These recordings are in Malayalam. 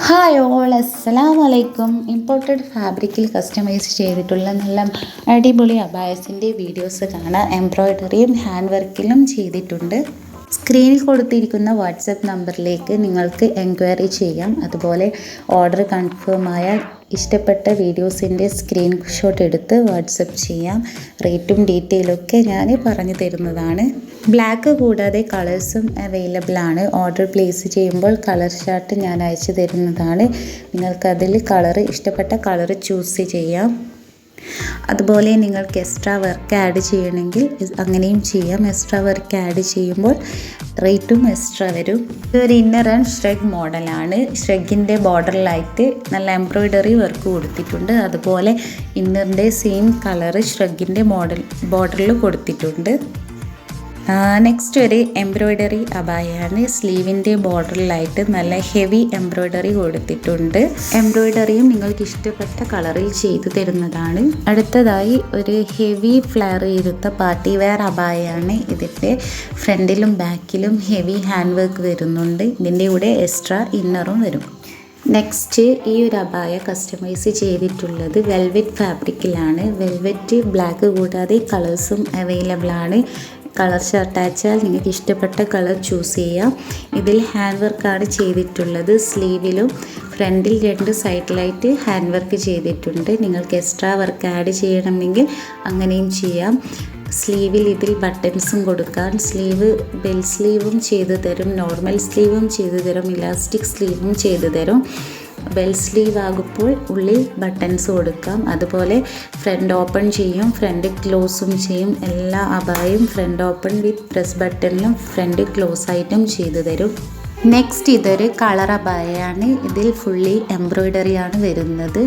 ഹായ് ഓൾ, അസ്സലാമു അലൈക്കും. ഇമ്പോർട്ടഡ് ഫാബ്രിക്കിൽ കസ്റ്റമൈസ് ചെയ്തിട്ടുള്ള നല്ല അടിപൊളി അബായസിൻ്റെ വീഡിയോസ് കാണാം. എംബ്രോയ്ഡറിയും ഹാൻഡ് വർക്കിലും ചെയ്തിട്ടുണ്ട്. സ്ക്രീനിൽ കൊടുത്തിരിക്കുന്ന വാട്സപ്പ് നമ്പറിലേക്ക് നിങ്ങൾക്ക് എൻക്വയറി ചെയ്യാം. അതുപോലെ ഓർഡർ കൺഫേം ആയാൽ ഇഷ്ടപ്പെട്ട വീഡിയോസിൻ്റെ സ്ക്രീൻഷോട്ട് എടുത്ത് വാട്സപ്പ് ചെയ്യാം. റേറ്റും ഡീറ്റെയിലൊക്കെ ഞാൻ പറഞ്ഞു തരുന്നതാണ്. ബ്ലാക്ക് കൂടാതെ കളേഴ്സും അവൈലബിൾ ആണ്. ഓർഡർ പ്ലേസ് ചെയ്യുമ്പോൾ കളർ ചാർട്ട് ഞാൻ അയച്ചു തരുന്നതാണ്. നിങ്ങൾക്കതിൽ ഇഷ്ടപ്പെട്ട കളർ ചൂസ് ചെയ്യാം. അതുപോലെ നിങ്ങൾക്ക് എക്സ്ട്രാ വർക്ക് ആഡ് ചെയ്യണമെങ്കിൽ അങ്ങനെയും ചെയ്യാം. എക്സ്ട്രാ വർക്ക് ആഡ് ചെയ്യുമ്പോൾ റേറ്റും എക്സ്ട്രാ വരും. ഇതൊരു ഇന്നർ ആൻഡ് ഷ്രെഗ് മോഡലാണ്. ഷ്രെഗിൻ്റെ ബോർഡറിലായിട്ട് നല്ല എംബ്രോയ്ഡറി വർക്ക് കൊടുത്തിട്ടുണ്ട്. അതുപോലെ ഇന്നറിൻ്റെ സെയിം കളറ് ഷ്രെഗിൻ്റെ ബോർഡറിൽ കൊടുത്തിട്ടുണ്ട്. നെക്സ്റ്റ് ഒരു എംബ്രോയ്ഡറി അബായാണ്. സ്ലീവിൻ്റെ ബോർഡറിലായിട്ട് നല്ല ഹെവി എംബ്രോയ്ഡറി കൊടുത്തിട്ടുണ്ട്. എംബ്രോയ്ഡറിയും നിങ്ങൾക്ക് ഇഷ്ടപ്പെട്ട കളറിൽ ചെയ്തു തരുന്നതാണ്. അടുത്തതായി ഒരു ഹെവി ഫ്ലെയർ ചെയ്ത പാർട്ടി വെയർ അബായാണ്. ഇതിൻ്റെ ഫ്രണ്ടിലും ബാക്കിലും ഹെവി ഹാൻഡ് വർക്ക് വരുന്നുണ്ട്. ഇതിൻ്റെ കൂടെ എക്സ്ട്രാ ഇന്നറും വരും. നെക്സ്റ്റ് ഈ ഒരു അബായ കസ്റ്റമൈസ് ചെയ്തിട്ടുള്ളത് വെൽവെറ്റ് ഫാബ്രിക്കിലാണ്. വെൽവെറ്റ് ബ്ലാക്ക് കൂടാതെ കളേഴ്സും അവൈലബിൾ ആണ്. കളർ ചാർട്ട് അയച്ചാൽ നിങ്ങൾക്ക് ഇഷ്ടപ്പെട്ട കളർ ചൂസ് ചെയ്യാം. ഇതിൽ ഹാൻഡ് വർക്കാണ് ചെയ്തിട്ടുള്ളത്. സ്ലീവിലും ഫ്രണ്ടിൽ 2 സൈഡിലായിട്ട് ഹാൻഡ് വർക്ക് ചെയ്തിട്ടുണ്ട്. നിങ്ങൾക്ക് എക്സ്ട്രാ വർക്ക് ആഡ് ചെയ്യണമെങ്കിൽ അങ്ങനെയും ചെയ്യാം. സ്ലീവിൽ ഇതിൽ ബട്ടൺസും കൊടുക്കാം. സ്ലീവ് ബെൽ സ്ലീവും ചെയ്തു തരും, നോർമൽ സ്ലീവും ചെയ്തു തരും, ഇലാസ്റ്റിക് സ്ലീവും ചെയ്തു തരും. ബെൽ സ്ലീവ് ആകുമ്പോൾ ഉള്ളിൽ ബട്ടൺസ് കൊടുക്കാം. അതുപോലെ ഫ്രണ്ട് ഓപ്പൺ ചെയ്യും, ഫ്രണ്ട് ക്ലോസും ചെയ്യും. എല്ലാ അബായും ഫ്രണ്ട് ഓപ്പൺ വിത്ത് പ്രസ് ബട്ടണിലും ഫ്രണ്ട് ക്ലോസ് ആയിട്ടും ചെയ്തു തരും. നെക്സ്റ്റ് ഇതൊരു കളർ അബായാണ്. ഇതിൽ ഫുള്ളി എംബ്രോയ്ഡറി ആണ് വരുന്നത്.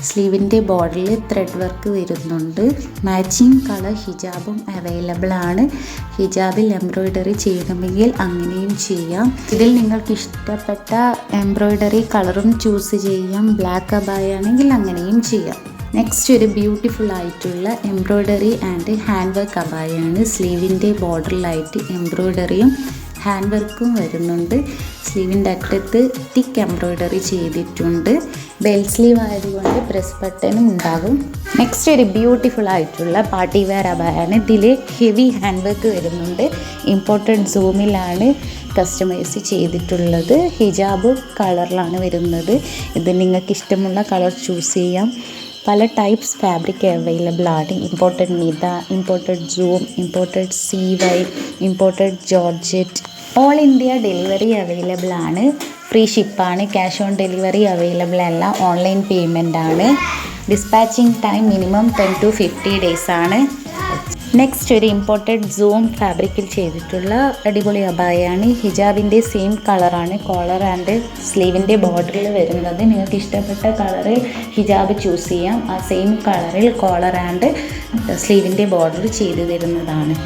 സ്ലീവിൻ്റെ ബോർഡറിൽ ത്രെഡ് വർക്ക് വരുന്നുണ്ട്. മാച്ചിങ് കളർ ഹിജാബും അവൈലബിൾ ആണ്. ഹിജാബിൽ എംബ്രോയ്ഡറി ചെയ്യണമെങ്കിൽ അങ്ങനെയും ചെയ്യാം. ഇതിൽ നിങ്ങൾക്ക് ഇഷ്ടപ്പെട്ട എംബ്രോയ്ഡറി കളറും ചൂസ് ചെയ്യാം. ബ്ലാക്ക് അബായാണെങ്കിൽ അങ്ങനെയും ചെയ്യാം. നെക്സ്റ്റ് ഒരു ബ്യൂട്ടിഫുൾ ആയിട്ടുള്ള എംബ്രോയ്ഡറി ആൻഡ് ഹാൻഡ് വർക്ക് അബായാണ്. സ്ലീവിൻ്റെ ബോർഡറിലായിട്ട് എംബ്രോയ്ഡറിയും ഹാൻഡ് വർക്കും വരുന്നുണ്ട്. സ്ലീവിൻ്റെ അറ്റത്ത് തിക്ക് എംബ്രോയ്ഡറി ചെയ്തിട്ടുണ്ട്. ബെൽ സ്ലീവ് ആയതുകൊണ്ട് പ്രസ് ബട്ടണും ഉണ്ടാകും. നെക്സ്റ്റ് ഒരു ബ്യൂട്ടിഫുൾ ആയിട്ടുള്ള പാർട്ടി വെയർ അബായാണ്. ഇതിൽ ഹെവി ഹാൻഡ് വർക്ക് വരുന്നുണ്ട്. ഇമ്പോർട്ടഡ് സൂമിലാണ് കസ്റ്റമൈസ് ചെയ്തിട്ടുള്ളത്. ഹിജാബ് കളറിലാണ് വരുന്നത്. ഇത് നിങ്ങൾക്ക് ഇഷ്ടമുള്ള കളർ ചൂസ് ചെയ്യാം. പല ടൈപ്സ് ഫാബ്രിക് അവൈലബിൾ ആണ്. ഇമ്പോർട്ടഡ് നിത, imported zoom, imported CY, imported georgette. All India delivery available ആണ്. ഫ്രീ ഷിപ്പാണ്. ക്യാഷ് ഓൺ ഡെലിവറി അവൈലബിൾ അല്ല. ഓൺലൈൻ പേയ്മെൻ്റ് ആണ്. Dispatching time minimum 10 to 50 days ആണ്. നെക്സ്റ്റ് ഒരു ഇമ്പോർട്ടഡ് സൂം ഫാബ്രിക്കിൽ ചെയ്തിട്ടുള്ള അടിപൊളി അബായാണ്. ഹിജാബിൻ്റെ സെയിം കളറാണ് കോളർ ആൻഡ് സ്ലീവിൻ്റെ ബോർഡറിൽ വരുന്നത്. നിങ്ങൾക്ക് ഇഷ്ടപ്പെട്ട കളറിൽ ഹിജാബ് ചൂസ് ചെയ്യാം. ആ സെയിം കളറിൽ കോളർ ആൻഡ് സ്ലീവിൻ്റെ ബോർഡർ ചെയ്തു തരുന്നതാണ്.